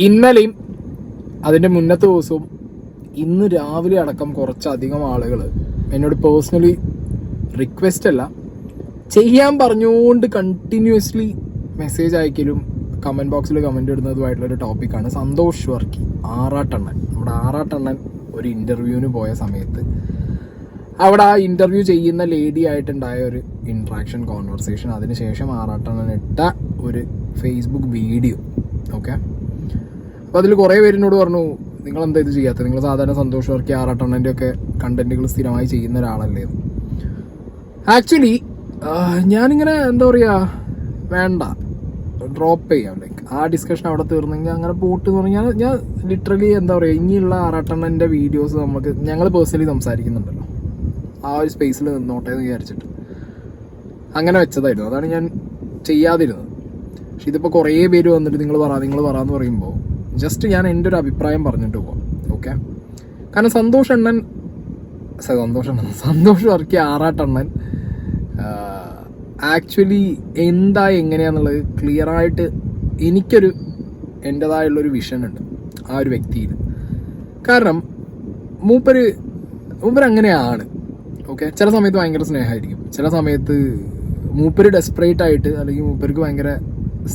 ഇന്നലെയും അതിൻ്റെ മുന്നത്തെ ദിവസവും ഇന്ന് രാവിലെ അടക്കം കുറച്ചധികം ആളുകൾ എന്നോട് പേഴ്സണലി റിക്വസ്റ്റ് അല്ല ചെയ്യാൻ പറഞ്ഞുകൊണ്ട് കണ്ടിന്യൂസ്ലി മെസ്സേജ് അയക്കലും കമൻറ്റ് ബോക്സിൽ കമൻറ്റ് ഇടുന്നതുമായിട്ടുള്ളൊരു ടോപ്പിക്കാണ് സന്തോഷ് വർക്കി. ആറാട്ടണ്ണൻ, നമ്മുടെ ആറാട്ടണ്ണൻ ഒരു ഇൻ്റർവ്യൂവിന് പോയ സമയത്ത് അവിടെ ആ ഇൻ്റർവ്യൂ ചെയ്യുന്ന ലേഡി ആയിട്ടുണ്ടായ ഒരു ഇൻട്രാക്ഷൻ കോൺവെർസേഷൻ, അതിനുശേഷം ആറാട്ടണ്ണൻ ഇട്ട ഒരു ഫേസ്ബുക്ക് വീഡിയോ. ഓക്കെ, അപ്പോൾ അതിൽ കുറേ പേരിനോട് പറഞ്ഞു, നിങ്ങളെന്താ ഇത് ചെയ്യാത്തത്, നിങ്ങൾ സാധാരണ സന്തോഷ് വർക്കി ആറാട്ടണ്ണൻ്റെ ഒക്കെ കണ്ടന്റുകൾ സ്ഥിരമായി ചെയ്യുന്ന ഒരാളല്ലേ. ആക്ച്വലി ഞാനിങ്ങനെ എന്താ പറയുക, വേണ്ട ഡ്രോപ്പ് ചെയ്യാം, ലൈക്ക് ആ ഡിസ്കഷൻ അവിടെ തീർന്നെങ്കിൽ അങ്ങനെ പോട്ട് എന്ന് പറഞ്ഞാൽ ഞാൻ ലിറ്ററലി എന്താ പറയുക, ഇനിയുള്ള ആറാട്ടണ്ണൻ്റെ വീഡിയോസ് ഞങ്ങൾ പേഴ്സണലി സംസാരിക്കുന്നുണ്ടല്ലോ, ആ ഒരു സ്പേസിൽ നിന്നോട്ടെ എന്ന് വിചാരിച്ചിട്ട് അങ്ങനെ വെച്ചതായിരുന്നു. അതാണ് ഞാൻ ചെയ്യാതിരുന്നത്. പക്ഷെ ഇതിപ്പോൾ കുറേ പേര് വന്നിട്ട് നിങ്ങൾ പറയാന്ന് പറയുമ്പോൾ ജസ്റ്റ് ഞാൻ എൻ്റെ ഒരു അഭിപ്രായം പറഞ്ഞിട്ട് പോകാം. ഓക്കെ, കാരണം സന്തോഷ് വർക്കി ആറാട്ടണ്ണൻ ആക്ച്വലി എന്താ എങ്ങനെയാന്നുള്ളത് ക്ലിയറായിട്ട് എനിക്കൊരു എൻ്റെതായുള്ളൊരു വിഷൻ ഉണ്ട് ആ ഒരു വ്യക്തിയിൽ. കാരണം മൂപ്പര് അങ്ങനെയാണ്. ഓക്കെ, ചില സമയത്ത് ഭയങ്കര സ്നേഹമായിരിക്കും, ചില സമയത്ത് മൂപ്പര് ഡെസ്പറേറ്റ് ആയിട്ട് അല്ലെങ്കിൽ മൂപ്പർക്ക് ഭയങ്കര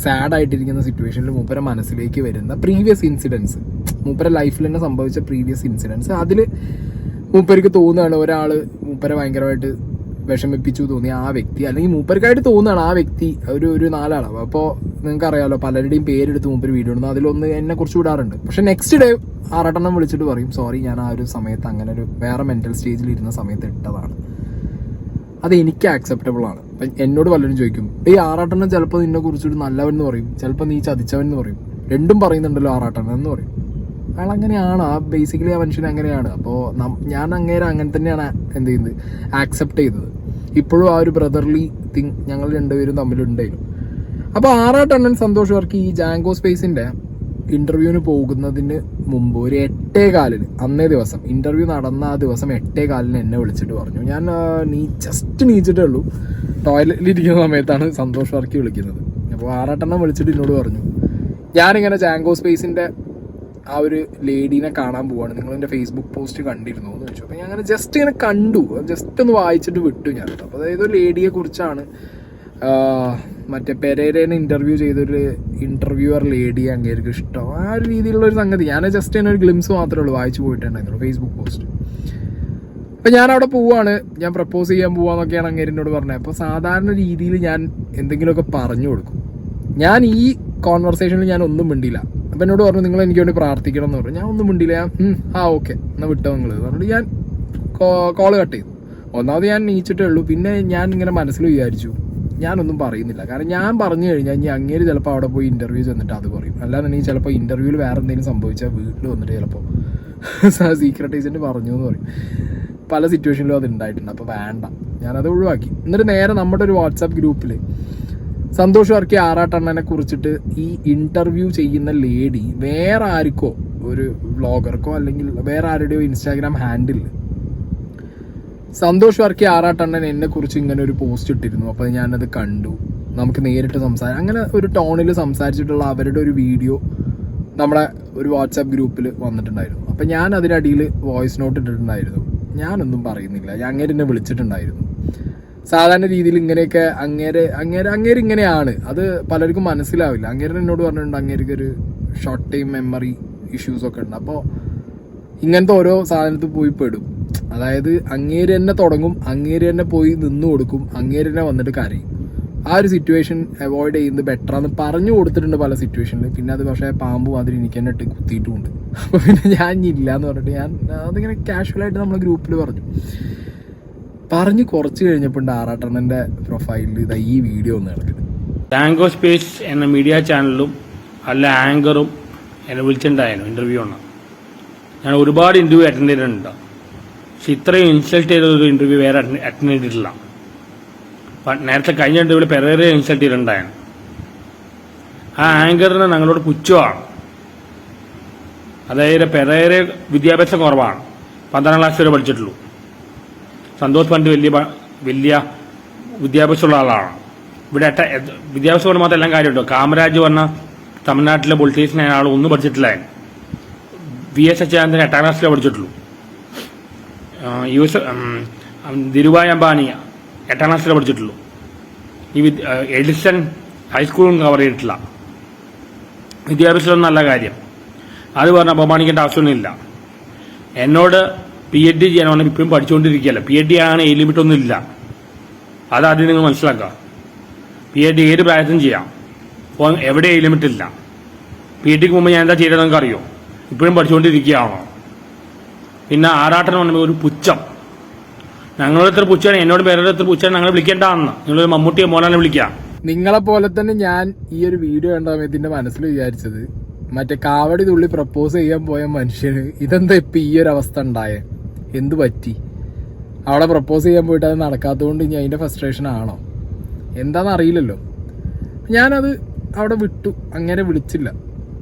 സാഡായിട്ടിരിക്കുന്ന സിറ്റുവേഷനിൽ മൂപ്പരെ മനസ്സിലേക്ക് വരുന്ന പ്രീവിയസ് ഇൻസിഡൻസ്, മൂപ്പരെ ലൈഫിൽ തന്നെ സംഭവിച്ച പ്രീവിയസ് ഇൻസിഡൻസ്, അതിൽ മൂപ്പർക്ക് തോന്നുകയാണ് ഒരാൾ മൂപ്പരെ ഭയങ്കരമായിട്ട് വിഷമിപ്പിച്ചു തോന്നിയ ആ വ്യക്തി, അല്ലെങ്കിൽ മൂപ്പർക്കായിട്ട് തോന്നുകയാണ് ആ വ്യക്തി ഒരു നാലാളാണ്. അപ്പോൾ നിങ്ങൾക്ക് അറിയാമല്ലോ, പലരുടെയും പേരെടുത്ത് മൂപ്പര് വീഡിയോ ഇടുന്നു, അതിലൊന്ന് എന്നെ കുറിച്ച് വിടാറുണ്ട്. പക്ഷെ നെക്സ്റ്റ് ഡേ ആറാട്ടെണ്ണം വിളിച്ചിട്ട് പറയും, സോറി ഞാൻ ആ ഒരു സമയത്ത് അങ്ങനെ ഒരു വേറെ മെന്റൽ സ്റ്റേജിൽ ഇരുന്ന സമയത്ത് ഇട്ടതാണ്. അത് എനിക്ക് ആക്സെപ്റ്റബിൾ ആണ്. അപ്പം എന്നോട് പലരും ചോദിക്കും, ഈ ആറാട്ടെണ്ണം ചിലപ്പോൾ നിന്നെ കുറിച്ചൊരു നല്ലവൻ എന്ന് പറയും, ചിലപ്പോൾ നീ ചതിച്ചവൻ എന്ന് പറയും, രണ്ടും പറയുന്നുണ്ടല്ലോ ആറാട്ടെണ്ണം എന്ന് പറയും. അയാൾ അങ്ങനെയാണ്, ആ ബേസിക്കലി ആ മനുഷ്യൻ അങ്ങനെയാണ്. അപ്പോൾ ഞാൻ അങ്ങനെ തന്നെയാണ് എന്ത് ചെയ്യുന്നത്, ആക്സെപ്റ്റ് ചെയ്തത്. ഇപ്പോഴും ആ ഒരു ബ്രദർലി തിങ് ഞങ്ങൾ രണ്ടുപേരും തമ്മിലുണ്ടായിരുന്നു. അപ്പോൾ ആറാട്ടണ്ണൻ സന്തോഷ് വർക്കി ഈ ജാങ്കോ സ്പേസിൻ്റെ ഇൻ്റർവ്യൂവിന് പോകുന്നതിന് മുമ്പ് ഒരു 8:15 അന്നേ ദിവസം ഇൻ്റർവ്യൂ നടന്ന ആ ദിവസം 8:15 എന്നെ വിളിച്ചിട്ട് പറഞ്ഞു, ഞാൻ നീച്ചിട്ടേ ഉള്ളൂ, ടോയ്ലറ്റിലിരിക്കുന്ന സമയത്താണ് സന്തോഷ് വർക്കി വിളിക്കുന്നത്. അപ്പോൾ ആറാട്ടെണ്ണം വിളിച്ചിട്ട് എന്നോട് പറഞ്ഞു, ഞാനിങ്ങനെ ജാങ്കോ സ്പേസിൻ്റെ ആ ഒരു ലേഡീനെ കാണാൻ പോവാണ്, നിങ്ങൾ എൻ്റെ ഫേസ്ബുക്ക് പോസ്റ്റ് കണ്ടിരുന്നു എന്ന് ചോദിച്ചു. അപ്പോൾ ഞാൻ അങ്ങനെ ജസ്റ്റ് ഇങ്ങനെ കണ്ടു, ജസ്റ്റ് ഒന്ന് വായിച്ചിട്ട് വിട്ടു ഞാൻ. അപ്പോൾ അതായത് ഒരു ലേഡിയെ കുറിച്ചാണ്, മറ്റേ പെരേരേനെ ഇൻ്റർവ്യൂ ചെയ്തൊരു ഇൻ്റർവ്യൂവർ ലേഡിയെ അങ്ങേർക്ക് ഇഷ്ടം, ആ ഒരു രീതിയിലുള്ള ഒരു സംഗതി. ഞാൻ ജസ്റ്റ് തന്നെ ഒരു ഗ്ലിംസ് മാത്രമേ ഉള്ളൂ വായിച്ചു പോയിട്ടുണ്ടായിരുന്നുള്ളൂ ഫേസ്ബുക്ക് പോസ്റ്റ്. അപ്പോൾ ഞാൻ അവിടെ പോവാണ്, ഞാൻ പ്രപ്പോസ് ചെയ്യാൻ പോവാന്നൊക്കെയാണ് അങ്ങേരിനോട് പറഞ്ഞത്. അപ്പോൾ സാധാരണ രീതിയിൽ ഞാൻ എന്തെങ്കിലുമൊക്കെ പറഞ്ഞു കൊടുക്കും. ഞാൻ ഈ കോൺവെർസേഷനിൽ ഞാൻ ഒന്നും മിണ്ടില്ല. അപ്പം എന്നോട് പറഞ്ഞു, നിങ്ങൾ എനിക്ക് വേണ്ടി പ്രാർത്ഥിക്കണം എന്ന് പറഞ്ഞു. ഞാൻ ഒന്നും മിണ്ടില്ല, ഓക്കെ എന്നാൽ വിട്ടോ നിങ്ങൾ പറഞ്ഞിട്ട് ഞാൻ കോള് കട്ട് ചെയ്തു. ഒന്നാമത് ഞാൻ നീച്ചിട്ടേ ഉള്ളൂ. പിന്നെ ഞാൻ ഇങ്ങനെ മനസ്സിൽ വിചാരിച്ചു, ഞാനൊന്നും പറയുന്നില്ല, കാരണം ഞാൻ പറഞ്ഞു കഴിഞ്ഞാൽ ഇനി അങ്ങേര് ചിലപ്പോൾ അവിടെ പോയി ഇൻ്റർവ്യൂ ചെന്നിട്ട് അത് പറയും, അല്ലാന്നുണ്ടെങ്കിൽ ചിലപ്പോൾ ഇൻ്റർവ്യൂവിൽ വേറെ എന്തെങ്കിലും സംഭവിച്ചാൽ വീട്ടിൽ വന്നിട്ട് ചിലപ്പോൾ സീക്രട്ട് ഏജൻറ്റ് പറഞ്ഞു എന്ന് പറയും. പല സിറ്റുവേഷനിലും അത് ഉണ്ടായിട്ടുണ്ട്. അപ്പോൾ വേണ്ട, ഞാനത് ഒഴിവാക്കി. എന്നിട്ട് നേരെ നമ്മുടെ ഒരു വാട്സാപ്പ് ഗ്രൂപ്പിൽ സന്തോഷ് വർക്കി ആറാട്ടണ്ണനെ കുറിച്ചിട്ട് ഈ ഇൻ്റർവ്യൂ ചെയ്യുന്ന ലേഡി വേറെ ആർക്കോ, ഒരു വ്ളോഗർക്കോ അല്ലെങ്കിൽ വേറെ ആരുടെയോ ഇൻസ്റ്റാഗ്രാം ഹാൻഡിൽ സന്തോഷ് വർക്കി ആറാട്ടണ്ണൻ എന്നെ കുറിച്ച് ഇങ്ങനെ ഒരു പോസ്റ്റ് ഇട്ടിരുന്നു. അപ്പോൾ ഞാനത് കണ്ടു, നമുക്ക് നേരിട്ട് അങ്ങനെ ഒരു ടോണിൽ സംസാരിച്ചിട്ടുള്ള അവരുടെ ഒരു വീഡിയോ നമ്മുടെ ഒരു വാട്സാപ്പ് ഗ്രൂപ്പിൽ വന്നിട്ടുണ്ടായിരുന്നു. അപ്പം ഞാൻ അതിനടിയിൽ വോയിസ് നോട്ട് ഇട്ടിട്ടുണ്ടായിരുന്നു. ഞാനൊന്നും പറയുന്നില്ല, ഞാൻ അങ്ങേരെന്നെ വിളിച്ചിട്ടുണ്ടായിരുന്നു. സാധാരണ രീതിയിൽ ഇങ്ങനെയൊക്കെ അങ്ങേര് ഇങ്ങനെയാണ്, അത് പലർക്കും മനസ്സിലാവില്ല. അങ്ങേരൻ എന്നോട് പറഞ്ഞിട്ടുണ്ട് അങ്ങേർക്ക് ഒരു ഷോർട്ട് ടൈം മെമ്മറി ഇഷ്യൂസൊക്കെ ഉണ്ട്. അപ്പോൾ ഇങ്ങനത്തെ ഓരോ സാധനത്ത് പോയി പെടും. അതായത് അങ്ങേര് തന്നെ തുടങ്ങും, അങ്ങേര് തന്നെ പോയി നിന്ന് കൊടുക്കും, അങ്ങേര് തന്നെ വന്നിട്ട് കരയും. ആ ഒരു സിറ്റുവേഷൻ അവോയ്ഡ് ചെയ്യുന്നത് ബെറ്ററാന്ന് പറഞ്ഞു കൊടുത്തിട്ടുണ്ട് പല സിറ്റുവേഷനിൽ. പിന്നെ അത് പക്ഷേ പാമ്പ് മാതിരി എനിക്ക് തന്നെ ഇട്ട് കുത്തിയിട്ടുമുണ്ട്. അപ്പോൾ പിന്നെ ഞാൻ ഇല്ല എന്ന് പറഞ്ഞിട്ട് ഞാൻ അതിങ്ങനെ കാഷ്വലായിട്ട് നമ്മളെ ഗ്രൂപ്പിൽ പറഞ്ഞു കുറച്ച് കഴിഞ്ഞപ്പോൾ ആറാട്ടണ്ണൻ്റെ പ്രൊഫൈലിൽ ഇതാ ഈ വീഡിയോ ഒന്ന് കിടക്കുന്നത്. ജാങ്കോ സ്പേസ് എന്ന മീഡിയ ചാനലും അല്ല ആങ്കറും എന്നെ വിളിച്ചിട്ടുണ്ടായിരുന്നു ഇൻ്റർവ്യൂ ആണ്. ഞാൻ ഒരുപാട് ഇൻ്റർവ്യൂ അറ്റൻഡ് ചെയ്തിട്ടുണ്ട്, പക്ഷെ ഇത്രയും ഇൻസൾട്ട് ചെയ്ത ഒരു ഇൻ്റർവ്യൂ വേറെ അറ്റൻഡ് ചെയ്തിട്ടില്ല. നേരത്തെ കഴിഞ്ഞ ഇൻ്റർവ്യൂവിൽ പെരേരെ ഇൻസൾട്ട് ചെയ്തിട്ടുണ്ടായിരുന്നു. ആ ആങ്കറിന് ഞങ്ങളോട് പുച്ഛമാണ്. അതായത് പെരേരെ വിദ്യാഭ്യാസം കുറവാണ്, 12ാം ക്ലാസ് വരെ പഠിച്ചിട്ടുള്ളൂ. സന്തോഷ് പണ്ട് വലിയ വിദ്യാഭ്യാസമുള്ള ആളാണ്. ഇവിടെ വിദ്യാഭ്യാസം കൊണ്ട് മാത്രം എല്ലാം കാര്യമുണ്ടോ. കാമരാജ് പറഞ്ഞ തമിഴ്നാട്ടിലെ പൊളിറ്റീഷ്യനായ ആൾ ഒന്നും പഠിച്ചിട്ടില്ലായിരുന്നു. VS അച്യുതാനന്ദൻ 8ാം ക്ലാസ്സിലേ പഠിച്ചിട്ടുള്ളൂ. ധീരുഭായ് അംബാനി 8ാം ക്ലാസ്സിലേ പഠിച്ചിട്ടുള്ളൂ. എഡിസൺ ഹൈസ്കൂളും കവർ ചെയ്തിട്ടില്ല. വിദ്യാഭ്യാസം നല്ല കാര്യം, അത് പറഞ്ഞ് അപമാനിക്കേണ്ട ആവശ്യമൊന്നുമില്ല. എന്നോട് PhD ചെയ്യാൻ പറഞ്ഞാൽ ഇപ്പോഴും പഠിച്ചുകൊണ്ടിരിക്കുകയല്ല. PhD ആണ് ഏജ് ലിമിറ്റൊന്നും ഇല്ല, അതാദ്യം നിങ്ങൾ മനസ്സിലാക്കുക. PhD ഏത് പ്രായത്തിലും ചെയ്യാം, അപ്പോൾ എവിടെ ഏജ് ലിമിറ്റ് ഇല്ല. PhDക്ക് മുമ്പ് ഞാൻ എന്താ ചെയ്തത് നിങ്ങൾക്ക് അറിയോ? ഇപ്പോഴും പഠിച്ചുകൊണ്ടിരിക്കുകയാണോ? പിന്നെ ആറാട്ടൻ പറഞ്ഞ ഒരു പുച്ഛം, ഞങ്ങളുടെ എത്ര പുച്ഛമാണ്, എന്നോട് വേറെ എത്ര പുച്ഛമാണ് ഞങ്ങൾ വിളിക്കേണ്ടതെന്ന്. നിങ്ങളൊരു മമ്മൂട്ടിയെ മോനെ വിളിക്കാം. നിങ്ങളെ പോലെ തന്നെ ഞാൻ ഈ ഒരു വീഡിയോ കണ്ട സമയത്തിന്റെ മനസ്സിൽ വിചാരിച്ചത്, മറ്റേ കാവടി തുള്ളി പ്രപ്പോസ് ചെയ്യാൻ പോയ മനുഷ്യന് ഇതെന്താ ഇപ്പൊ ഈ ഒരു അവസ്ഥ ഉണ്ടായേ, എന്ത് പറ്റി? അവിടെ പ്രപ്പോസ് ചെയ്യാൻ പോയിട്ട് അത് നടക്കാത്തതുകൊണ്ട് ഇനി അതിന്റെ ഫ്രസ്ട്രേഷൻ ആണോ എന്താണെന്ന് അറിയില്ലല്ലോ. ഞാനത് അവിടെ വിട്ടു, അങ്ങനെ വിളിച്ചില്ല,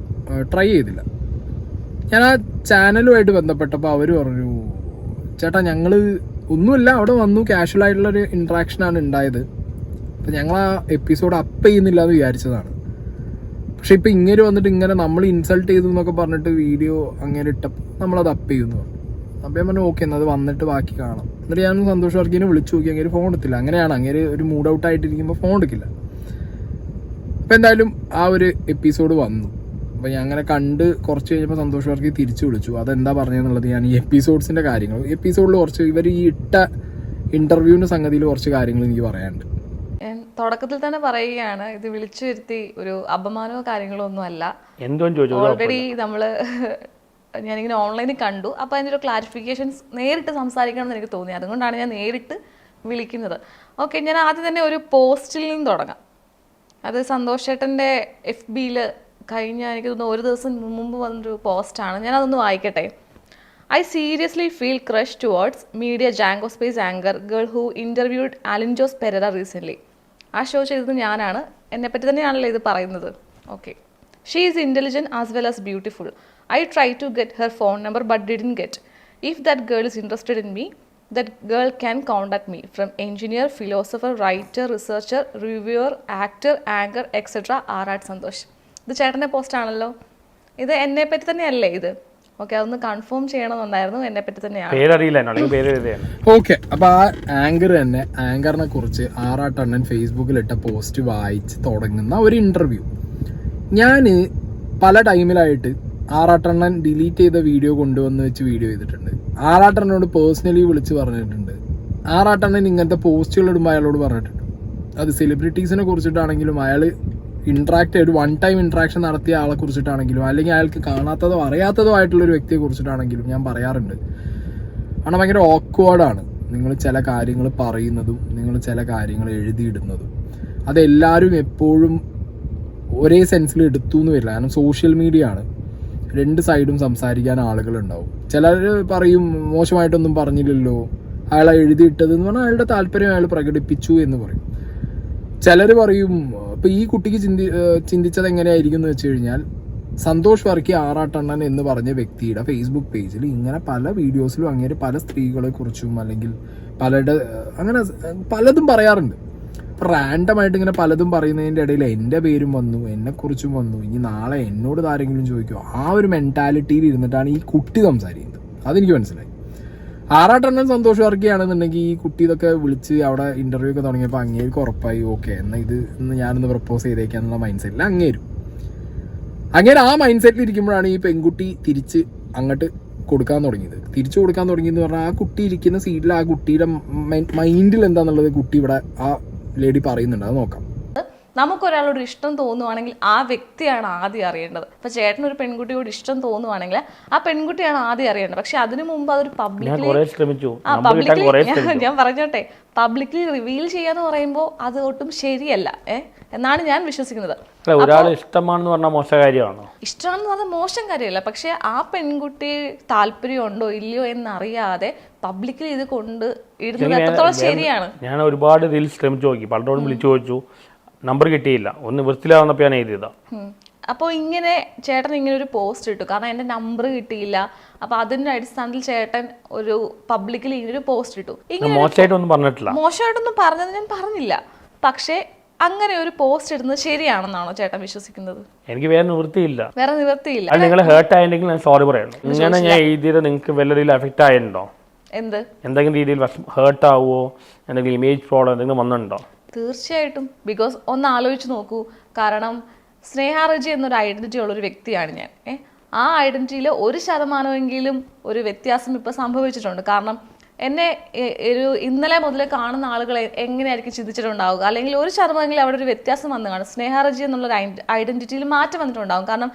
ട്രൈ ചെയ്തില്ല. ഞാൻ ആ ചാനലുമായിട്ട് ബന്ധപ്പെട്ടപ്പോൾ അവർ പറഞ്ഞു, ചേട്ടാ ഞങ്ങൾ ഒന്നുമില്ല, അവിടെ വന്നു, കാഷ്വൽ ആയിട്ടുള്ളൊരു ഇൻട്രാക്ഷനാണ് ഉണ്ടായത്, അപ്പം ഞങ്ങൾ ആ എപ്പിസോഡ് അപ്പ് ചെയ്യുന്നില്ല എന്ന് വിചാരിച്ചതാണ്. പക്ഷെ ഇപ്പം ഇങ്ങനെ വന്നിട്ട് ഇങ്ങനെ നമ്മൾ ഇൻസൾട്ട് ചെയ്തു എന്നൊക്കെ പറഞ്ഞിട്ട് വീഡിയോ അങ്ങനെ ഇട്ടപ്പോൾ നമ്മളത് അപ്പ് ചെയ്യുന്നു. അപ്പം ഞാൻ പറഞ്ഞു ഓക്കെ, എന്നാൽ അത് വന്നിട്ട് ബാക്കി കാണാം. എന്നിട്ട് ഞാൻ സന്തോഷ് വർക്കിനെ വിളിച്ചു നോക്കി, അങ്ങനെ ഫോൺ എടുത്തില്ല. അങ്ങനെയാണ്, അങ്ങനെ ഒരു മൂഡ് ഔട്ട് ആയിട്ടിരിക്കുമ്പോൾ ഫോൺ എടുക്കില്ല. അപ്പം എന്തായാലും ആ ഒരു എപ്പിസോഡ് വന്നു. അപ്പം ഞാൻ അങ്ങനെ കണ്ട് കുറച്ച് കഴിഞ്ഞപ്പോൾ സന്തോഷ് വർക്കി തിരിച്ചു വിളിച്ചു. അതെന്താ പറഞ്ഞതെന്നുള്ളത് ഞാൻ ഈ എപ്പിസോഡ്സിൻ്റെ കാര്യങ്ങൾ, എപ്പിസോഡിൽ കുറച്ച് ഇവർ ഈ ഇട്ട ഇൻ്റർവ്യൂവിൻ്റെ സംഗതിയിൽ കുറച്ച് കാര്യങ്ങൾ എനിക്ക് പറയാനുണ്ട്. തുടക്കത്തിൽ തന്നെ പറയുകയാണ്, ഇത് വിളിച്ചു വരുത്തി ഒരു അപമാനമോ കാര്യങ്ങളോ ഒന്നും അല്ല. ഓൾറെഡി ഞാനിങ്ങനെ ഓൺലൈനിൽ കണ്ടു, അപ്പോൾ അതിൻ്റെ ഒരു ക്ലാരിഫിക്കേഷൻസ് നേരിട്ട് സംസാരിക്കണം എന്ന് എനിക്ക് തോന്നി. അതുകൊണ്ടാണ് ഞാൻ നേരിട്ട് വിളിക്കുന്നത്. ഓക്കെ, ഞാൻ ആദ്യം തന്നെ ഒരു പോസ്റ്റിൽ നിന്ന് തുടങ്ങാം. അത് സന്തോഷ് ചേട്ടൻ്റെ FBയിൽ കഴിഞ്ഞ എനിക്ക് തോന്നുന്നു ഒരു ദിവസം മുമ്പ് വന്നൊരു പോസ്റ്റാണ്. ഞാനതൊന്ന് വായിക്കട്ടെ. I seriously feel crushed towards media Django Space anchor girl who interviewed Alinjos Pereira recently. ആ ഷോ ചെയ്തത് ഞാനാണ്, എന്നെപ്പറ്റി തന്നെയാണല്ലോ ഇത് പറയുന്നത്. Okay, she is intelligent as well as beautiful. I tried to get her phone number but didn't get. If that girl is interested in me, that girl can contact me. From engineer, philosopher, writer, researcher, reviewer, actor, anchor, etc. R. Santosh. ഇത് ചേട്ടൻ്റെ post ആണല്ലോ, ഇത് എന്നെപ്പറ്റി തന്നെയല്ലേ ഇത്? Okay, അതൊന്ന് confirm ചെയ്യണമെന്നുണ്ടായിരുന്നു, എന്നെപ്പറ്റി തന്നെയാണ്. ഓക്കെ, അപ്പോൾ ആ ആങ്കർ തന്നെ, ആങ്കറിനെ കുറിച്ച് ആറാട്ടണ്ണൻ ഫേസ്ബുക്കിൽ ഇട്ട പോസ്റ്റ് വായിച്ച് തുടങ്ങുന്ന ഒരു ഇൻ്റർവ്യൂ ഞാൻ പല ടൈമിലായിട്ട് ആറാട്ടണ്ണൻ ഡിലീറ്റ് ചെയ്ത വീഡിയോ കൊണ്ടുവന്ന് വെച്ച് വീഡിയോ ചെയ്തിട്ടുണ്ട്. ആറാട്ടണ്ണനോട് പേഴ്സണലി വിളിച്ച് പറഞ്ഞിട്ടുണ്ട്. ആറാട്ടണ്ണൻ ഇങ്ങനത്തെ പോസ്റ്റുകൾ ഇടുമ്പോൾ അയാളോട് പറഞ്ഞിട്ടുണ്ട്. അത് സെലിബ്രിറ്റീസിനെ കുറിച്ചിട്ടാണെങ്കിലും, അയാൾ ഇൻട്രാക്ട് ഒരു വൺ ടൈം ഇൻട്രാക്ഷൻ നടത്തിയ ആളെ കുറിച്ചിട്ടാണെങ്കിലും, അല്ലെങ്കിൽ അയാൾക്ക് കാണാത്തതോ അറിയാത്തതോ ആയിട്ടുള്ളൊരു വ്യക്തിയെ കുറിച്ചിട്ടാണെങ്കിലും ഞാൻ പറയാറുണ്ട്. കാരണം ഭയങ്കര ഓക്വേർഡാണ് നിങ്ങൾ ചില കാര്യങ്ങൾ പറയുന്നതും നിങ്ങൾ ചില കാര്യങ്ങൾ എഴുതിയിടുന്നതും. അതെല്ലാവരും എപ്പോഴും ഒരേ സെൻസിൽ എടുത്തു എന്ന് വരില്ല. കാരണം സോഷ്യൽ മീഡിയ ആണ്, രണ്ട് സൈഡും സംസാരിക്കാൻ ആളുകളുണ്ടാവും. ചിലർ പറയും മോശമായിട്ടൊന്നും പറഞ്ഞില്ലല്ലോ, അയാളെ എഴുതിയിട്ടത് എന്ന് പറഞ്ഞാൽ അയാളുടെ താല്പര്യം അയാൾ പ്രകടിപ്പിച്ചു എന്ന് പറയും. ചിലർ പറയും ഇപ്പം ഈ കുട്ടിക്ക് ചിന്തിച്ചത് എങ്ങനെയായിരിക്കും എന്ന് വെച്ച് കഴിഞ്ഞാൽ, സന്തോഷ് വർക്കി ആറാട്ടണ്ണൻ എന്ന് പറഞ്ഞ വ്യക്തിയുടെ ഫേസ്ബുക്ക് പേജിൽ ഇങ്ങനെ പല വീഡിയോസിലും അങ്ങനെ പല സ്ത്രീകളെ കുറിച്ചും അല്ലെങ്കിൽ അങ്ങനെ പലതും പറയാറുണ്ട്. ഇപ്പം റാൻഡമായിട്ട് ഇങ്ങനെ പലതും പറയുന്നതിൻ്റെ ഇടയിൽ എൻ്റെ പേരും വന്നു, എന്നെക്കുറിച്ചും വന്നു, ഇനി നാളെ എന്നോട് ആരെങ്കിലും ചോദിക്കുമോ, ആ ഒരു മെൻറ്റാലിറ്റിയിൽ ഇരുന്നിട്ടാണ് ഈ കുട്ടി സംസാരിക്കുന്നത്. അതെനിക്ക് മനസ്സിലായി. ആറാട്ടണ്ണൻ സന്തോഷ് വർക്കിയാണെന്നുണ്ടെങ്കിൽ ഈ കുട്ടി ഇതൊക്കെ വിളിച്ച് അവിടെ ഇൻ്റർവ്യൂ ഒക്കെ തുടങ്ങിയപ്പോൾ അങ്ങേർക്ക് ഉറപ്പായി ഓക്കെ എന്നാൽ ഇത് ഞാനൊന്ന് പ്രപ്പോസ് ചെയ്തേക്കാന്നുള്ള മൈൻഡ് സെറ്റിൽ അങ്ങേര് ആ മൈൻഡ് സെറ്റിൽ ഇരിക്കുമ്പോഴാണ് ഈ പെൺകുട്ടി തിരിച്ച് അങ്ങോട്ട് കൊടുക്കാൻ തുടങ്ങിയെന്ന് പറഞ്ഞാൽ ആ കുട്ടി ഇരിക്കുന്ന സീറ്റിൽ ആ കുട്ടിയുടെ മൈൻഡിൽ എന്താണെന്നുള്ളത് കുട്ടി ഇവിടെ ആ ലേഡി പറയുന്നുണ്ട്. അത് നോക്കാം. നമുക്കൊരാളോട് ഇഷ്ടം തോന്നുവാണെങ്കിൽ ആ വ്യക്തിയാണ് ആദ്യം അറിയേണ്ടത്. ഇപ്പൊ ചേട്ടനൊരു പെൺകുട്ടിയോട് ഇഷ്ടം തോന്നുവാണെങ്കിൽ ആ പെൺകുട്ടിയാണ് ആദ്യം അറിയേണ്ടത്. പക്ഷെ അതിനു മുമ്പ് അതൊരു ഞാൻ പറഞ്ഞോട്ടെ, പബ്ലിക്കലി റിവീൽ ചെയ്യാന്ന് പറയുമ്പോൾ അത് ഒട്ടും ശരിയല്ല എന്നാണ് ഞാൻ വിശ്വസിക്കുന്നത്. ഇഷ്ടമാണെന്ന് പറഞ്ഞാൽ മോശം കാര്യമാണോ? ഇഷ്ടമാണെന്ന് പറഞ്ഞാൽ മോശം കാര്യമല്ല. പക്ഷെ ആ പെൺകുട്ടി താല്പര്യം ഉണ്ടോ ഇല്ലയോ എന്നറിയാതെ പബ്ലിക്കലി ഇത് കൊണ്ട് ഇടുന്നത് എത്രത്തോളം ശരിയാണ്? ഞാൻ ഒരുപാട് ഇതിൽ ശ്രമിച്ചു നോക്കി, പലരോടും വിളിച്ചു ചോദിച്ചു, നമ്പർ കിട്ടിയില്ല. ഒന്ന് വൃത്തിയിലാവുന്നപ്പോൾ ഞാൻ എഴുതിയതാ. അപ്പോൾ ഇങ്ങനെ ചേട്ടൻ ഇങ്ങനെ ഒരു പോസ്റ്റ് ഇട്ടു, കാരണം എൻ്റെ നമ്പർ കിട്ടിയില്ല. അപ്പോൾ അതിൻ്റെ അടിസ്ഥാനത്തിൽ ചേട്ടൻ ഒരു പബ്ലിക്കലി ഇങ്ങനെ ഒരു പോസ്റ്റ് ഇട്ടു. മോശമായിട്ടൊന്നും പറഞ്ഞിട്ടില്ല. മോശമായിട്ടൊന്നും പറഞ്ഞത് ഞാൻ പറഞ്ഞില്ല. പക്ഷേ അങ്ങനെ ഒരു പോസ്റ്റ് ഇടുന്നത് ശരിയാണെന്നാണോ ചേട്ടൻ വിശ്വസിക്കുന്നത്? എനിക്ക് വേറെ നിവൃത്തിയില്ല. വേറെ നിവൃത്തിയില്ല. അത് നിങ്ങൾ ഹേർട്ട് ആയിട്ടുണ്ടെങ്കിൽ ഞാൻ സോറി പറയണം. ഇങ്ങനെ ഞാൻ എഴുതിയത് നിങ്ങൾക്ക് വല്ല രീതിയിൽ എഫക്റ്റ് ആയിട്ടുണ്ടോ? എന്തെങ്കിലും രീതിയിൽ ഹേർട്ട് ആവുമോ, എന്തെങ്കിലും ഇമേജ് പ്രോബ്ലം എന്തെങ്കിലും വന്നിട്ടുണ്ടോ? തീർച്ചയായിട്ടും. ബിക്കോസ് ഒന്ന് ആലോചിച്ച് നോക്കൂ. കാരണം സ്നേഹ റജി എന്നൊരു ഐഡന്റിറ്റി ഉള്ളൊരു വ്യക്തിയാണ് ഞാൻ. ആ ഐഡന്റിറ്റിയിൽ 1% ഒരു വ്യത്യാസം ഇപ്പോൾ സംഭവിച്ചിട്ടുണ്ട്. കാരണം എന്നെ ഒരു ഇന്നലെ മുതൽ കാണുന്ന ആളുകൾ എങ്ങനെയായിരിക്കും ചിന്തിച്ചിട്ടുണ്ടാവുക, അല്ലെങ്കിൽ 1% അവിടെ ഒരു വ്യത്യാസം വന്നു കാണും. സ്നേഹ റജി എന്നുള്ളൊരു ഐഡന്റിറ്റിയിൽ മാറ്റം വന്നിട്ടുണ്ടാകും. കാരണം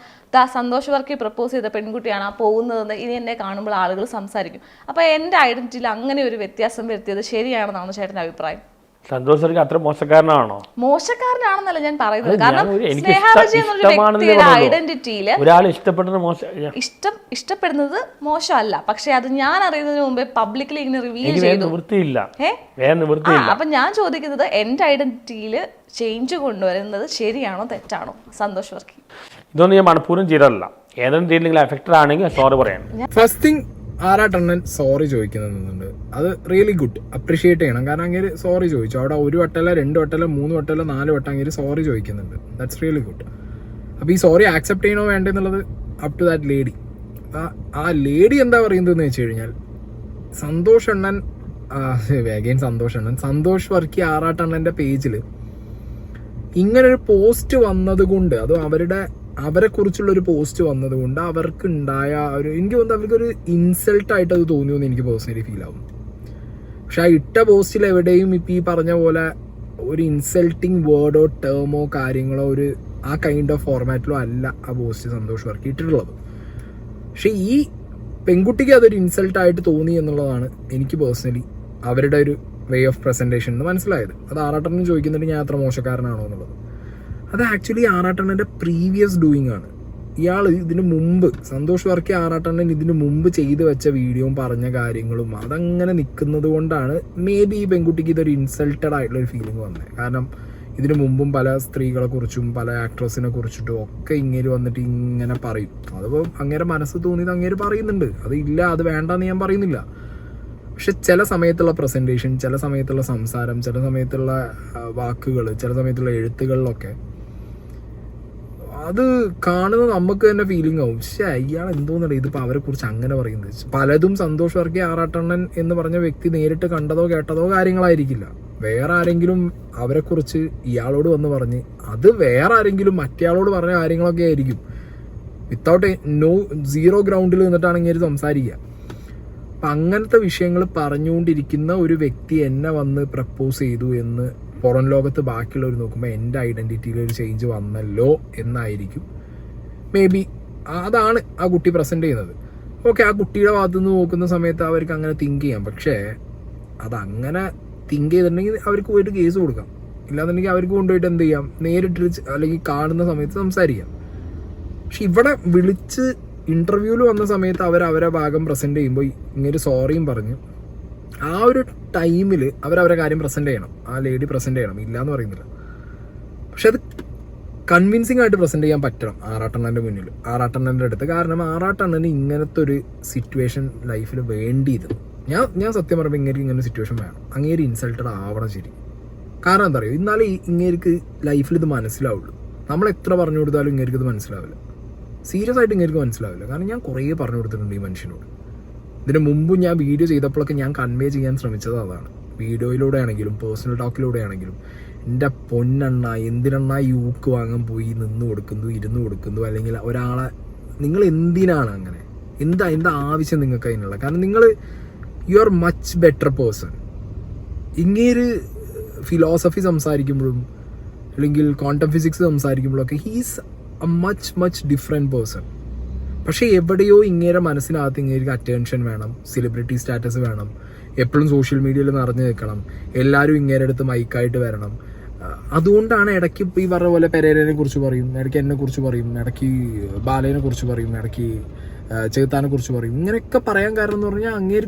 സന്തോഷ് വർക്കി പ്രപ്പോസ് ചെയ്ത പെൺകുട്ടിയാണ് ആ പോകുന്നതെന്ന് ഇനി എന്നെ കാണുമ്പോൾ ആളുകൾ സംസാരിക്കും. അപ്പോൾ എൻ്റെ ഐഡന്റിറ്റിയിൽ അങ്ങനെ ഒരു വ്യത്യാസം വരുത്തിയത് ശരിയാണെന്നാണ് ചേട്ടൻ്റെ അഭിപ്രായം? സന്തോഷ് വർക്കി അത്ര മോശക്കാരനാണോ? മോശക്കാരനാണെന്നല്ല ഞാൻ പറയുന്നത്. കാരണം സ്നേഹ റജി എന്നുള്ള വ്യക്തിയുടെ ഐഡന്റിറ്റിയിൽ ഒരാൾ ഇഷ്ടപ്പെടുന്നത് മോശമല്ല, പക്ഷെ അത് ഞാൻ അറിയുന്നതിന് മുമ്പേ പബ്ലിക്കലി ഇങ്ങനെ റിവീൽ ചെയ്തു. അപ്പൊ ഞാൻ ചോദിക്കുന്നത് എന്റെ ഐഡന്റിറ്റിയിൽ ചേഞ്ച് കൊണ്ടുവരുന്നത് ശരിയാണോ തെറ്റാണോ സന്തോഷ് വർക്കി? ഇതൊന്നും ഞാൻ മനഃപൂർവ്വം ചെയ്തല്ല. ഏതെങ്കിലും രീതിയിൽ എഫക്റ്റഡ് ആണെങ്കിൽ സോറി പറയാം. ഫസ്റ്റ് തിങ് ആറാട്ടണ്ണൻ സോറി ചോദിക്കുന്നുണ്ട്. അത് റിയലി ഗുഡ്, അപ്രീഷിയേറ്റ് ചെയ്യണം. കാരണം അങ്ങനെ സോറി ചോദിച്ചു. അവിടെ 1 വട്ടമല്ല 2 വട്ടമല്ല 3 വട്ടമല്ല 4 വട്ടം അങ്ങനെ സോറി ചോദിക്കുന്നുണ്ട്. That's really good. അപ്പോൾ ഈ സോറി ആക്സെപ്റ്റ് ചെയ്യണോ വേണ്ടെന്നുള്ളത് അപ് ടു ദാറ്റ് ലേഡി. ആ ലേഡി എന്താ പറയുന്നതെന്ന് വെച്ച് കഴിഞ്ഞാൽ സന്തോഷ് അണ്ണൻ സന്തോഷ് വർക്കി ആറാട്ടണ്ണൻ്റെ പേജിൽ ഇങ്ങനൊരു പോസ്റ്റ് വന്നത് കൊണ്ട്, അത് അവരെ കുറിച്ചുള്ള ഒരു പോസ്റ്റ് വന്നതുകൊണ്ട് അവർക്ക് ഉണ്ടായ ഒരു, എനിക്ക് തോന്നുന്നു അവർക്കൊരു ഇൻസൾട്ടായിട്ട് അത് തോന്നിയെന്ന് എനിക്ക് പേഴ്സണലി ഫീൽ ആവും. പക്ഷെ ആ ഇട്ട പോസ്റ്റിൽ എവിടെയും ഇപ്പം ഈ പറഞ്ഞ പോലെ ഒരു ഇൻസൾട്ടിങ് വേർഡോ ടേമോ കാര്യങ്ങളോ ആ കൈൻഡ് ഓഫ് ഫോർമാറ്റിലോ അല്ല ആ പോസ്റ്റ് സന്തോഷ് വർക്കി ഇട്ടിട്ടുള്ളത്. പക്ഷെ ഈ പെൺകുട്ടിക്ക് അതൊരു ഇൻസൾട്ടായിട്ട് തോന്നി എന്നുള്ളതാണ് എനിക്ക് പേഴ്സണലി അവരുടെ ഒരു വേ ഓഫ് പ്രസൻറ്റേഷൻ എന്ന് മനസ്സിലായത്. അത് ആറാട്ടണ്ണൻ ചോദിക്കുന്നുണ്ട് ഞാൻ അത്ര മോശക്കാരനാണോ എന്നുള്ളത്. അത് ആക്ച്വലി ആറാട്ടണ്ണൻ്റെ പ്രീവിയസ് ഡൂയിങ് ആണ്. ഇയാൾ ഇതിനു മുമ്പ് സന്തോഷ് വർക്കി ആറാട്ടണ്ണൻ ഇതിനു മുമ്പ് ചെയ്തു വെച്ച വീഡിയോയും പറഞ്ഞ കാര്യങ്ങളും അതങ്ങനെ നിൽക്കുന്നത് കൊണ്ടാണ് മേ ബി ഈ പെൺകുട്ടിക്ക് ഇതൊരു ഇൻസൾട്ടഡ് ആയിട്ടുള്ളൊരു ഫീലിംഗ് വന്നത്. കാരണം ഇതിനു മുമ്പും പല സ്ത്രീകളെ കുറിച്ചും പല ആക്ട്രസിനെ കുറിച്ചിട്ടും ഒക്കെ ഇങ്ങനെ വന്നിട്ട് ഇങ്ങനെ പറയും. അതിപ്പോൾ അങ്ങേരെ മനസ്സ് തോന്നിയത് അങ്ങേര് പറയുന്നുണ്ട്. അത് ഇല്ല, അത് വേണ്ടെന്ന് ഞാൻ പറയുന്നില്ല. പക്ഷെ ചില സമയത്തുള്ള പ്രസൻറ്റേഷൻ, ചില സമയത്തുള്ള സംസാരം, ചില സമയത്തുള്ള വാക്കുകൾ, ചില സമയത്തുള്ള എഴുത്തുകളിലൊക്കെ അത് കാണുന്നത് നമുക്ക് തന്നെ ഫീലിംഗ് ആവും. പക്ഷേ ഇയാൾ എന്തോന്നറിയാം ഇതിപ്പോൾ അവരെ കുറിച്ച് അങ്ങനെ പറയുന്നത്. പലതും സന്തോഷ് വർക്കി ആറാട്ടണ്ണൻ എന്ന് പറഞ്ഞ വ്യക്തി നേരിട്ട് കണ്ടതോ കേട്ടതോ കാര്യങ്ങളായിരിക്കില്ല. വേറെ ആരെങ്കിലും അവരെക്കുറിച്ച് ഇയാളോട് വന്ന് പറഞ്ഞ് അത് വേറെ ആരെങ്കിലും മറ്റേയാളോട് പറഞ്ഞ കാര്യങ്ങളൊക്കെ ആയിരിക്കും. വിത്തൗട്ട് സീറോ ഗ്രൗണ്ടിൽ നിന്നിട്ടാണെങ്കിൽ സംസാരിക്കുക. അപ്പം അങ്ങനത്തെ വിഷയങ്ങൾ പറഞ്ഞുകൊണ്ടിരിക്കുന്ന ഒരു വ്യക്തി എന്നെ വന്ന് പ്രപ്പോസ് ചെയ്തു എന്ന് പുറം ലോകത്ത് ബാക്കിയുള്ളവർ നോക്കുമ്പോൾ എൻ്റെ ഐഡൻറ്റിറ്റിയിൽ ഒരു ചേഞ്ച് വന്നല്ലോ എന്നായിരിക്കും മേ ബി അതാണ് ആ കുട്ടി പ്രസൻറ്റ് ചെയ്യുന്നത്. ഓക്കെ, ആ കുട്ടിയുടെ ഭാഗത്തു നിന്ന് നോക്കുന്ന സമയത്ത് അവർക്ക് അങ്ങനെ തിങ്ക് ചെയ്യാം. പക്ഷേ അതങ്ങനെ തിങ്ക് ചെയ്തിട്ടുണ്ടെങ്കിൽ അവർക്ക് പോയിട്ട് കേസ് കൊടുക്കാം. ഇല്ലാന്നുണ്ടെങ്കിൽ അവർക്ക് കൊണ്ടുപോയിട്ട് എന്ത് ചെയ്യാം, നേരിട്ട് അല്ലെങ്കിൽ കാണുന്ന സമയത്ത് സംസാരിക്കാം. പക്ഷെ ഇവിടെ വിളിച്ച് ഇൻ്റർവ്യൂവിൽ വന്ന സമയത്ത് അവരെ ഭാഗം പ്രസൻറ്റ് ചെയ്യുമ്പോൾ ഇങ്ങനെ സോറിയും പറഞ്ഞ് ആ ഒരു ടൈമിൽ അവരവരെ കാര്യം പ്രസൻറ്റ് ചെയ്യണം. ആ ലേഡി പ്രസൻറ്റ് ചെയ്യണം, ഇല്ലയെന്ന് പറയുന്നില്ല. പക്ഷെ അത് കൺവിൻസിങ് ആയിട്ട് പ്രസൻറ്റ് ചെയ്യാൻ പറ്റണം ആറാട്ടണ്ണൻ്റെ മുന്നിൽ, ആറാട്ടണ്ണൻ്റെ അടുത്ത്. കാരണം ആറാട്ടണ്ണന് ഇങ്ങനത്തെ ഒരു സിറ്റുവേഷൻ ലൈഫിൽ വേണ്ടിയത്. ഞാൻ സത്യം പറയുമ്പോൾ ഇങ്ങേർക്ക് ഇങ്ങനെ സിറ്റുവേഷൻ വേണം. അങ്ങേര് ഇൻസൾട്ടഡ് ആവണം ശരി. കാരണം എന്താ പറയുക, എന്നാലും ഇങ്ങേർക്ക് ലൈഫിൽ ഇത് മനസ്സിലാവുള്ളൂ. നമ്മൾ എത്ര പറഞ്ഞു കൊടുത്താലും ഇങ്ങേർക്ക് ഇത് മനസ്സിലാവില്ല. സീരിയസ് ആയിട്ട് ഇങ്ങേർക്ക് മനസ്സിലാവില്ല. കാരണം ഞാൻ കുറേ പറഞ്ഞു കൊടുത്തിട്ടുണ്ട് ഈ മനുഷ്യനോട്. ഇതിന് മുമ്പ് ഞാൻ വീഡിയോ ചെയ്തപ്പോഴൊക്കെ ഞാൻ കൺവേ ചെയ്യാൻ ശ്രമിച്ചത് അതാണ്. വീഡിയോയിലൂടെ ആണെങ്കിലും പേഴ്സണൽ ടോക്കിലൂടെ ആണെങ്കിലും എൻ്റെ പൊന്നെണ്ണ എന്തിനെണ്ണ യൂക്ക് വാങ്ങാൻ പോയി നിന്ന് കൊടുക്കുന്നു, ഇരുന്ന് കൊടുക്കുന്നു, അല്ലെങ്കിൽ ഒരാളെ നിങ്ങൾ എന്തിനാണ് അങ്ങനെ, എന്താ ആവശ്യം നിങ്ങൾക്ക് അതിനുള്ള? കാരണം നിങ്ങൾ you are much better person. ഇങ്ങേര് ഫിലോസഫി സംസാരിക്കുമ്പോഴും അല്ലെങ്കിൽ ക്വാണ്ടം ഫിസിക്സ് സംസാരിക്കുമ്പോഴൊക്കെ he's a much different person. പക്ഷേ എവിടെയോ ഇങ്ങേരെ മനസ്സിനകത്ത് ഇങ്ങേർക്ക് അറ്റൻഷൻ വേണം, സെലിബ്രിറ്റി സ്റ്റാറ്റസ് വേണം, എപ്പോഴും സോഷ്യൽ മീഡിയയിൽ നിറഞ്ഞു നിൽക്കണം, എല്ലാവരും ഇങ്ങേരെ അടുത്ത് മൈക്കായിട്ട് വരണം. അതുകൊണ്ടാണ് ഇടയ്ക്ക് ഈ പറഞ്ഞ പോലെ പെരേരനെ കുറിച്ച് പറയും, ഇടയ്ക്ക് എന്നെ കുറിച്ച് പറയും, ഇടയ്ക്ക് ബാലേനെ കുറിച്ച് പറയും, ഇടയ്ക്ക് ചേത്താനെ കുറിച്ച് പറയും. ഇങ്ങനെയൊക്കെ പറയാൻ കാരണം എന്ന് പറഞ്ഞാൽ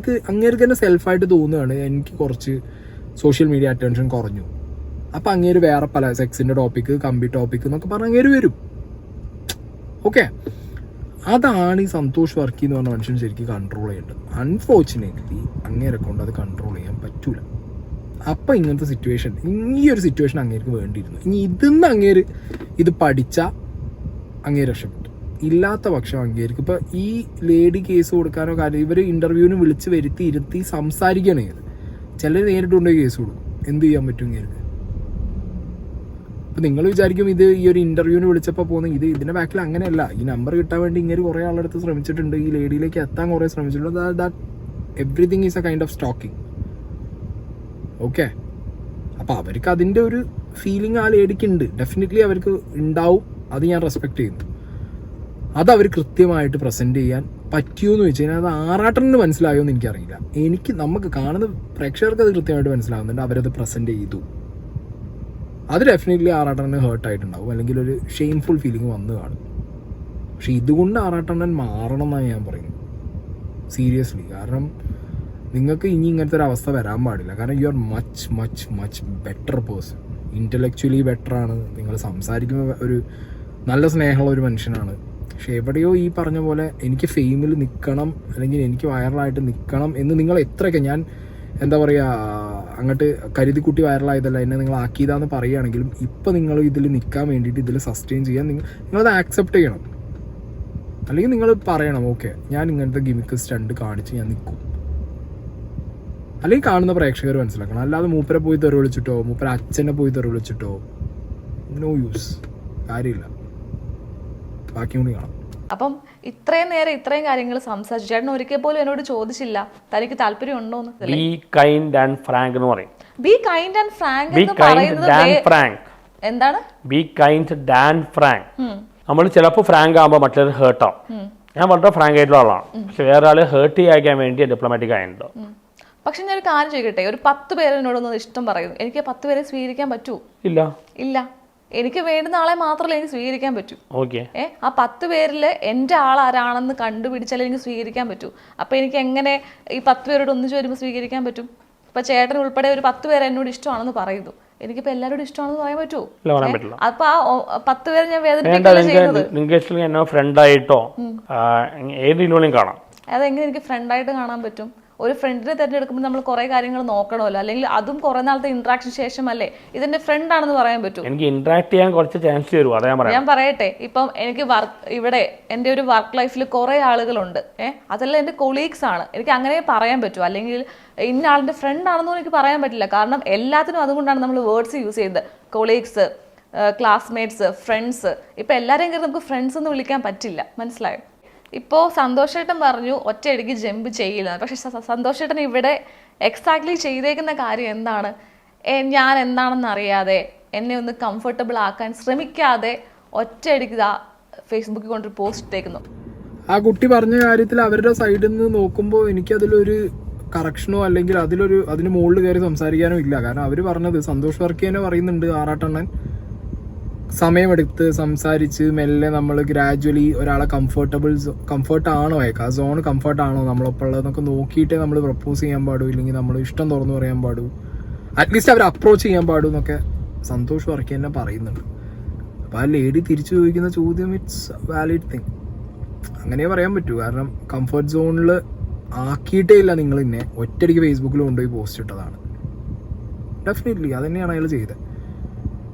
അങ്ങേർക്ക് തന്നെ സെൽഫായിട്ട് തോന്നുകയാണ് എനിക്ക് കുറച്ച് സോഷ്യൽ മീഡിയ അറ്റൻഷൻ കുറഞ്ഞു. അപ്പം അങ്ങേര് വേറെ പല സെക്സിൻ്റെ ടോപ്പിക്ക്, കമ്പി ടോപ്പിക്ക് എന്നൊക്കെ പറഞ്ഞ് അങ്ങേര് വരും. ഓക്കെ, അതാണ് ഈ സന്തോഷ് വർക്കി എന്ന് പറഞ്ഞ മനുഷ്യൻ ശരിക്കും കൺട്രോൾ ചെയ്യേണ്ടത്. അൺഫോർച്ചുനേറ്റ്ലി അങ്ങേരെ കൊണ്ട് അത് കൺട്രോൾ ചെയ്യാൻ പറ്റൂല. അപ്പം ഇങ്ങനത്തെ സിറ്റുവേഷൻ, ഈ ഒരു സിറ്റുവേഷൻ അങ്ങേർക്ക് വേണ്ടിയിരുന്നു. ഇനി ഇതിന്ന് അങ്ങേര് ഇത് പഠിച്ചാൽ അങ്ങേര് രക്ഷപ്പെട്ടു. ഇല്ലാത്ത പക്ഷം അങ്ങേർക്ക് ഇപ്പോൾ ഈ ലേഡി കേസ് കൊടുക്കാനോ കാര്യം ഇവർ ഇൻ്റർവ്യൂവിന് വിളിച്ച് ഇരുത്തി സംസാരിക്കുകയാണ് ചെയ്ത്. ചിലർ നേരിട്ട് കൊണ്ടുപോയി കേസ് കൊടുക്കും. എന്ത് ചെയ്യാൻ പറ്റും ഇങ്ങേർക്ക്? അപ്പം നിങ്ങൾ വിചാരിക്കും ഇത് ഈ ഒരു ഇൻ്റർവ്യൂവിന് വിളിച്ചപ്പോൾ പോകുന്നത് ഇതിൻ്റെ ബാക്കിൽ അങ്ങനെയല്ല. ഈ നമ്പർ കിട്ടാൻ വേണ്ടി ഇങ്ങനെ കുറേ ആളെടുത്ത് ശ്രമിച്ചിട്ടുണ്ട്, ഈ ലേഡിയിലേക്ക് എത്താൻ കുറേ ശ്രമിച്ചിട്ടുണ്ട്. That everything is a kind of stalking. Okay, അപ്പോൾ അവർക്ക് അതിൻ്റെ ഒരു ഫീലിംഗ് ആ ലേഡിക്ക് ഉണ്ട്, ഡെഫിനറ്റ്ലി അവർക്ക് ഉണ്ടാവും. അത് ഞാൻ റെസ്പെക്ട് ചെയ്യുന്നു. അത് അവർ കൃത്യമായിട്ട് പ്രസൻറ്റ് ചെയ്യാൻ പറ്റിയോന്ന് വെച്ച് കഴിഞ്ഞാൽ അത് ആറാട്ടന് മനസ്സിലായോ എന്ന് എനിക്കറിയില്ല. നമുക്ക് കാണുന്ന പ്രേക്ഷകർക്ക് അത് കൃത്യമായിട്ട് മനസ്സിലാവുന്നുണ്ട്. അവരത് പ്രസൻറ്റ് ചെയ്തു. അത് ഡെഫിനറ്റ്ലി ആറാട്ടണ്ണന് ഹേർട്ടായിട്ടുണ്ടാവും, അല്ലെങ്കിൽ ഒരു ഷെയിംഫുൾ ഫീലിംഗ് വന്ന് കാണും. പക്ഷെ ഇതുകൊണ്ട് ആറാട്ടണ്ണൻ മാറണം എന്നാണ് ഞാൻ പറയുന്നത്, സീരിയസ്ലി. കാരണം നിങ്ങൾക്ക് ഇനി ഇങ്ങനത്തെ ഒരു അവസ്ഥ വരാൻ പാടില്ല. കാരണം you are much much much better person, intellectually ബെറ്ററാണ്. നിങ്ങൾ സംസാരിക്കുമ്പോൾ ഒരു നല്ല സ്നേഹമുള്ള ഒരു മനുഷ്യനാണ്. പക്ഷെ എവിടെയോ ഈ പറഞ്ഞ പോലെ എനിക്ക് ഫെയിമിൽ നിൽക്കണം, അല്ലെങ്കിൽ എനിക്ക് വൈറലായിട്ട് നിൽക്കണം എന്ന് നിങ്ങൾ എത്രയൊക്കെ, ഞാൻ എന്താ പറയുക, അങ്ങോട്ട് കരുതിക്കുട്ടി വൈറലായതല്ല, എന്നെ നിങ്ങൾ ആക്കിയതാന്ന് പറയുകയാണെങ്കിലും ഇപ്പം നിങ്ങൾ ഇതിൽ നിൽക്കാൻ വേണ്ടിയിട്ട്, ഇതിൽ സസ്റ്റെയിൻ ചെയ്യാൻ നിങ്ങളത് ആക്സെപ്റ്റ് ചെയ്യണം. അല്ലെങ്കിൽ നിങ്ങൾ പറയണം, ഓക്കെ ഞാൻ ഇങ്ങനത്തെ ഗിമിക്ക് സ്റ്റണ്ട് കാണിച്ച് ഞാൻ നിൽക്കും. അല്ലെങ്കിൽ കാണുന്ന പ്രേക്ഷകർ മനസ്സിലാക്കണം. അല്ലാതെ മൂപ്പരെ പോയി തെറി വിളിച്ചിട്ടോ മൂപ്പരെ അച്ഛനെ പോയി തെറി വിളിച്ചിട്ടോ നോ യൂസ്, കാര്യമില്ല. ബാക്കി കൂടി കാണാം. അപ്പം ഇത്രയും നേരം ഇത്രയും കാര്യങ്ങൾ സംസാരിച്ചു. ചേട്ടൻ ഒരിക്കൽ പോലും എന്നോട് ചോദിച്ചില്ല തനിക്ക് താല്പര്യം ഉണ്ടോന്ന്. ബി കൈൻഡ് ആൻഡ് ഫ്രാങ്ക് എന്ന് പറയും. ബി കൈൻഡ് ആൻഡ് ഫ്രാങ്ക് എന്ന് പറയുന്നത് എന്താണ്? Be kind and Frank. നമ്മൾ ചിലപ്പോൾ ഫ്രാങ്ക് ആകുമ്പോൾ മറ്റൊരു ഹേർട്ട് ആവും. ഞാൻ വളരെ ഫ്രാങ്ക് ആയിട്ടുള്ള ആളാണ്. പക്ഷെ വേറെ ആളെ ഹേർട്ട് ചെയ്യാൻ വേണ്ടി ഡിപ്ലോമാറ്റിക് ആയിട്ടുണ്ടോ? പക്ഷെ ഞാൻ ഒരു കാര്യം ചോദിക്കട്ടെ, ഒരു 10 പേര് എന്നോടൊന്നും ഇഷ്ടം പറയുന്നു, എനിക്ക് 10 പേരെ സ്വീകരിക്കാൻ പറ്റൂ? ഇല്ല. എനിക്ക് വേണ്ടുന്ന ആളെ മാത്രമല്ല എനിക്ക് സ്വീകരിക്കാൻ പറ്റൂ. ആ 10 പേരിൽ എൻ്റെ ആൾ ആരാണെന്ന് കണ്ടുപിടിച്ചാലേ എനിക്ക് സ്വീകരിക്കാൻ പറ്റൂ. അപ്പൊ എനിക്ക് എങ്ങനെ ഈ 10 പേരോട് ഒന്നിച്ച് വരുമ്പോൾ സ്വീകരിക്കാൻ പറ്റും? ഇപ്പൊ ചേട്ടൻ ഉൾപ്പെടെ ഒരു 10 പേര് എന്നോട് ഇഷ്ടമാണെന്ന് പറയുന്നു, എനിക്കിപ്പോ എല്ലാവരോടും ഇഷ്ടമാണെന്ന് പറയാൻ പറ്റുമോ? അപ്പൊ ആ 10 പേര് ഞാൻ വേദനിപ്പിക്കുകയല്ലേ ചെയ്യുന്നത്? ഫ്രണ്ടായിട്ടോ ഏതെങ്കിലും കാണാം. അതെങ്ങനെ എനിക്ക് ഫ്രണ്ടായിട്ട് കാണാൻ പറ്റും? ഒരു ഫ്രണ്ടിനെ തിരഞ്ഞെടുക്കുമ്പോൾ നമ്മൾ കുറെ കാര്യങ്ങൾ നോക്കണമല്ലോ, അല്ലെങ്കിൽ അതും കുറെ നാളത്തെ ഇന്ററാക്ഷൻ ശേഷം അല്ലേ ഇതെന്റെ ഫ്രണ്ട് ആണെന്ന് പറയാൻ പറ്റും. എനിക്ക് ഇന്ററാക്ട് ചെയ്യാൻ കുറച്ച് ചാൻസ് തരുമോ? ഞാൻ പറയട്ടെ, ഇപ്പം എനിക്ക് ഇവിടെ എൻ്റെ ഒരു വർക്ക് ലൈഫിൽ കുറെ ആളുകളുണ്ട്, അതെല്ലാം എൻ്റെ കൊളീഗ്സ് ആണ്. എനിക്ക് അങ്ങനെ പറയാൻ പറ്റും, അല്ലെങ്കിൽ ഇന്ന ആളിന്റെ ഫ്രണ്ട് ആണെന്നും എനിക്ക് പറയാൻ പറ്റില്ല. കാരണം എല്ലാത്തിനും അതുകൊണ്ടാണ് നമ്മൾ വേർഡ്സ് യൂസ് ചെയ്യുന്നത്. Colleagues, classmates, friends. ഇപ്പൊ എല്ലാവരെയും കയറി നമുക്ക് ഫ്രണ്ട്സ് എന്ന് വിളിക്കാൻ പറ്റില്ല, മനസ്സിലായോ? ഇപ്പോൾ സന്തോഷേട്ടൻ പറഞ്ഞു ഒറ്റയടിക്ക് ജമ്പ് ചെയ്യില്ല. പക്ഷെ സന്തോഷേട്ടൻ ഇവിടെ എക്സാക്ട്ലി ചെയ്തേക്കുന്ന കാര്യം എന്താണ്? ഞാൻ എന്താണെന്ന് അറിയാതെ, എന്നെ ഒന്ന് കംഫർട്ടബിൾ ആക്കാൻ ശ്രമിക്കാതെ ഒറ്റയടിക്ക് ഫേസ്ബുക്കിൽ കൊണ്ടൊരു പോസ്റ്റ് ഇട്ടേക്കുന്നു. ആ കുട്ടി പറഞ്ഞ കാര്യത്തിൽ അവരുടെ സൈഡിൽ നിന്ന് നോക്കുമ്പോൾ എനിക്കതിലൊരു കറക്ഷനോ അല്ലെങ്കിൽ അതിന് മുകളിൽ കയറി സംസാരിക്കാനോ ഇല്ല. കാരണം അവർ പറഞ്ഞത് സന്തോഷ് വർക്ക് തന്നെ പറയുന്നുണ്ട്, സമയമെടുത്ത് സംസാരിച്ച് മെല്ലെ നമ്മൾ ഗ്രാജുവലി ഒരാളെ കംഫർട്ടാണോ ആ സോൺ കംഫർട്ടാണോ നമ്മളൊപ്പം ഉള്ളതെന്നൊക്കെ നോക്കിയിട്ടേ നമ്മൾ പ്രപ്പോസ് ചെയ്യാൻ പാടൂ, ഇല്ലെങ്കിൽ നമ്മൾ ഇഷ്ടം തുറന്നു പറയാൻ പാടൂ, അറ്റ്ലീസ്റ്റ് അവർ അപ്രോച്ച് ചെയ്യാൻ പാടൂ എന്നൊക്കെ സന്തോഷ് വർക്ക് തന്നെ പറയുന്നുണ്ട്. അപ്പോൾ ആ ലേഡി തിരിച്ചു ചോദിക്കുന്ന ചോദ്യം ഇറ്റ്സ് വാലിഡ് തിങ്, അങ്ങനെ പറയാൻ പറ്റൂ. കാരണം കംഫർട്ട് സോണിൽ ആക്കിയിട്ടേ ഇല്ല നിങ്ങൾ എന്നെ, ഒറ്റയടിക്ക് ഫേസ്ബുക്കിൽ കൊണ്ടുപോയി പോസ്റ്റ് ഇട്ടതാണ്. ഡെഫിനറ്റ്ലി അത് തന്നെയാണ് അയാൾ ചെയ്തത്.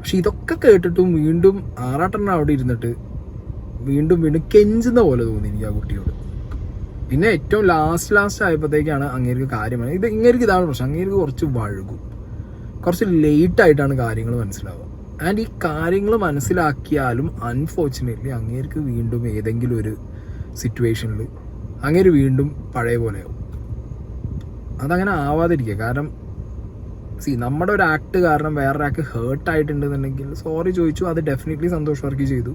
പക്ഷെ ഇതൊക്കെ കേട്ടിട്ടും വീണ്ടും ആറാട്ടെണ്ണം അവിടെ ഇരുന്നിട്ട് വീണ്ടും കെഞ്ചുന്ന പോലെ തോന്നി എനിക്ക് ആ കുട്ടിയോട്. പിന്നെ ഏറ്റവും ലാസ്റ്റ് ആയപ്പോഴത്തേക്കാണ് അങ്ങേർക്ക് കാര്യമാണ് ഇങ്ങേർക്ക് ഇതാണ് പ്രശ്നം. അങ്ങേർക്ക് കുറച്ച് വഴുകും, കുറച്ച് ലേറ്റായിട്ടാണ് കാര്യങ്ങൾ മനസ്സിലാവുക. ആൻഡ് ഈ കാര്യങ്ങൾ മനസ്സിലാക്കിയാലും അൺഫോർച്ചുനേറ്റ്ലി അങ്ങേർക്ക് വീണ്ടും ഏതെങ്കിലും ഒരു സിറ്റുവേഷനിൽ അങ്ങേര് വീണ്ടും പഴയ പോലെയാവും. അതങ്ങനെ ആവാതിരിക്കുക. കാരണം നമ്മുടെ ഒരു ആക്ട് കാരണം വേറൊരാൾക്ക് ഹേർട്ടായിട്ടുണ്ടെന്നുണ്ടെങ്കിൽ സോറി ചോദിച്ചു, അത് ഡെഫിനറ്റ്ലി സന്തോഷ് വർക്ക് ചെയ്തു.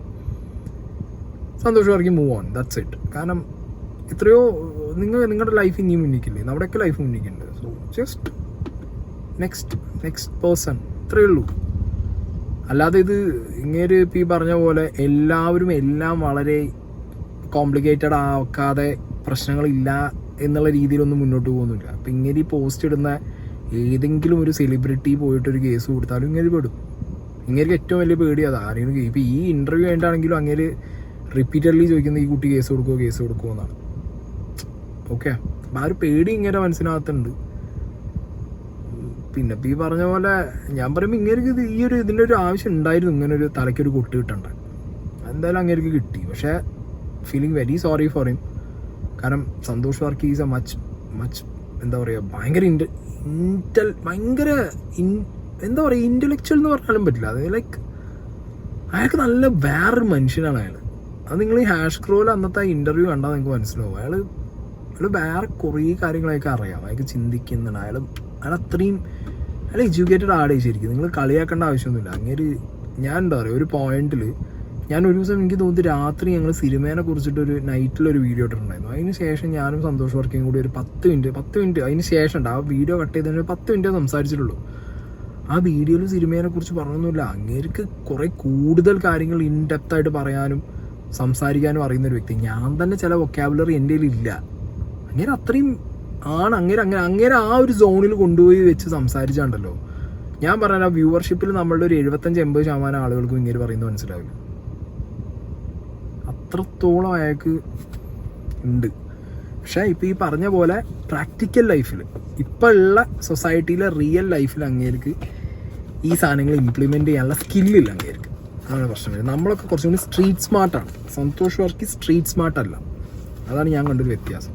Santhosh Varkey move on, that's it. കാരണം എത്രയോ നിങ്ങളുടെ ലൈഫ് ഇനിയും മുന്നിക്കില്ലേ, നമ്മുടെയൊക്കെ ലൈഫ് മുന്നിക്കുന്നുണ്ട്. സോ ജസ്റ്റ് നെക്സ്റ്റ് പേഴ്സൺ, ഇത്രയേ ഉള്ളൂ. അല്ലാതെ ഇത് ഇങ്ങേര് ഇപ്പം ഈ പറഞ്ഞ പോലെ എല്ലാവരും എല്ലാം വളരെ കോംപ്ലിക്കേറ്റഡ് ആക്കാതെ പ്രശ്നങ്ങളില്ല എന്നുള്ള രീതിയിലൊന്നും മുന്നോട്ട് പോകുന്നില്ല. അപ്പം ഇങ്ങനെ ഈ പോസ്റ്റ് ഇടുന്ന ഏതെങ്കിലും ഒരു സെലിബ്രിറ്റി പോയിട്ടൊരു കേസ് കൊടുത്താലും ഇങ്ങനെ പെടും. ഇങ്ങനെ ഏറ്റവും വലിയ പേടി അതാ. ആരെങ്കിലും ഇപ്പം ഈ ഇൻ്റർവ്യൂ വേണ്ടാണെങ്കിലും അങ്ങനെ റിപ്പീറ്റഡ്ലി ചോദിക്കുന്നത് ഈ കുട്ടി കേസ് കൊടുക്കുമോ എന്നാണ്. ഓക്കെ, അപ്പം ആ ഒരു പേടി ഇങ്ങനെ മനസ്സിനകത്തുണ്ട്. പിന്നെ ഇപ്പം ഈ പറഞ്ഞ പോലെ ഞാൻ പറയുമ്പോൾ ഇങ്ങനെയൊക്കെ ഇതിൻ്റെ ഒരു ആവശ്യം ഉണ്ടായിരുന്നു, ഇങ്ങനെ ഒരു തലയ്ക്കൊരു കൊട്ട് കിട്ടണ്ട. എന്തായാലും അങ്ങനെയൊക്കെ കിട്ടി. പക്ഷേ feeling very sorry for him. കാരണം Santhosh Varkey is a much എന്താ പറയുക, ഭയങ്കര എന്താ പറയുക, ഇൻ്റലക്ച്വൽ എന്ന് പറഞ്ഞാലും പറ്റില്ല. അത് ലൈക്ക് അയാൾക്ക് നല്ല വേറൊരു മനുഷ്യനാണ് അയാൾ. അത് നിങ്ങൾ ഈ ഹാഷ് ക്രോയിൽ അന്നത്തെ ഇൻ്റർവ്യൂ കണ്ടാൽ നിങ്ങൾക്ക് മനസ്സിലാവും. അയാൾ വേറെ കുറേ കാര്യങ്ങളൊക്കെ അറിയാം, അയാൾക്ക് ചിന്തിക്കുന്നുണ്ട്. അയാൾ അത്രയും എഡ്യൂക്കേറ്റഡ് ആടെ ശരിക്കും. നിങ്ങൾ കളിയാക്കേണ്ട ആവശ്യമൊന്നുമില്ല. അങ്ങനെ ഞാൻ എന്താ പറയുക, ഒരു പോയിന്റിൽ ഞാൻ ഒരു ദിവസം എനിക്ക് തോന്നി രാത്രി ഞങ്ങൾ സിനിമേനെ കുറിച്ചിട്ടൊരു നൈറ്റിലൊരു വീഡിയോ ഇട്ടിട്ടുണ്ടായിരുന്നു. അതിന് ശേഷം ഞാനും സന്തോഷ് വർക്കിയും കൂടി ഒരു 10 മിനിറ്റ് അതിന് ശേഷം ഉണ്ട്. ആ വീഡിയോ കട്ട് ചെയ്തതിന് 10 മിനിറ്റേ സംസാരിച്ചിട്ടുള്ളൂ. ആ വീഡിയോയിൽ സിനിമേനെ കുറിച്ച് പറഞ്ഞൊന്നുമില്ല. അങ്ങേർക്ക് കുറെ കൂടുതൽ കാര്യങ്ങൾ ഇൻഡെപ്തായിട്ട് പറയാനും സംസാരിക്കാനും അറിയുന്ന ഒരു വ്യക്തി. ഞാൻ തന്നെ ചില വൊക്കാബുലറി എൻ്റെ ഇല്ല. അങ്ങനെ അത്രയും ആണ്. അങ്ങനെ ആ ഒരു സോണിൽ കൊണ്ടുപോയി വെച്ച് സംസാരിച്ചാണ്ടല്ലോ. ഞാൻ പറഞ്ഞ വ്യൂവർഷിപ്പിൽ നമ്മളുടെ ഒരു 75-80% ആളുകൾക്കും ഇങ്ങനെ പറയുന്നത് മനസ്സിലാവില്ല. അത്രത്തോളം അയാൾക്ക് ഉണ്ട്. പക്ഷേ ഇപ്പം ഈ പറഞ്ഞ പോലെ പ്രാക്ടിക്കൽ ലൈഫിൽ ഇപ്പം ഉള്ള സൊസൈറ്റിയിലെ റിയൽ ലൈഫിൽ അങ്ങേർക്ക് ഈ സാധനങ്ങൾ ഇംപ്ലിമെൻ്റ് ചെയ്യാനുള്ള സ്കില്ലില്ല അങ്ങേർക്ക്. അങ്ങനെ പ്രശ്നം വരും. നമ്മളൊക്കെ കുറച്ചും കൂടി സ്ട്രീറ്റ് സ്മാർട്ടാണ്. സന്തോഷ് വർക്കി സ്ട്രീറ്റ് സ്മാർട്ട് അല്ല. അതാണ് ഞാൻ കണ്ടൊരു വ്യത്യാസം.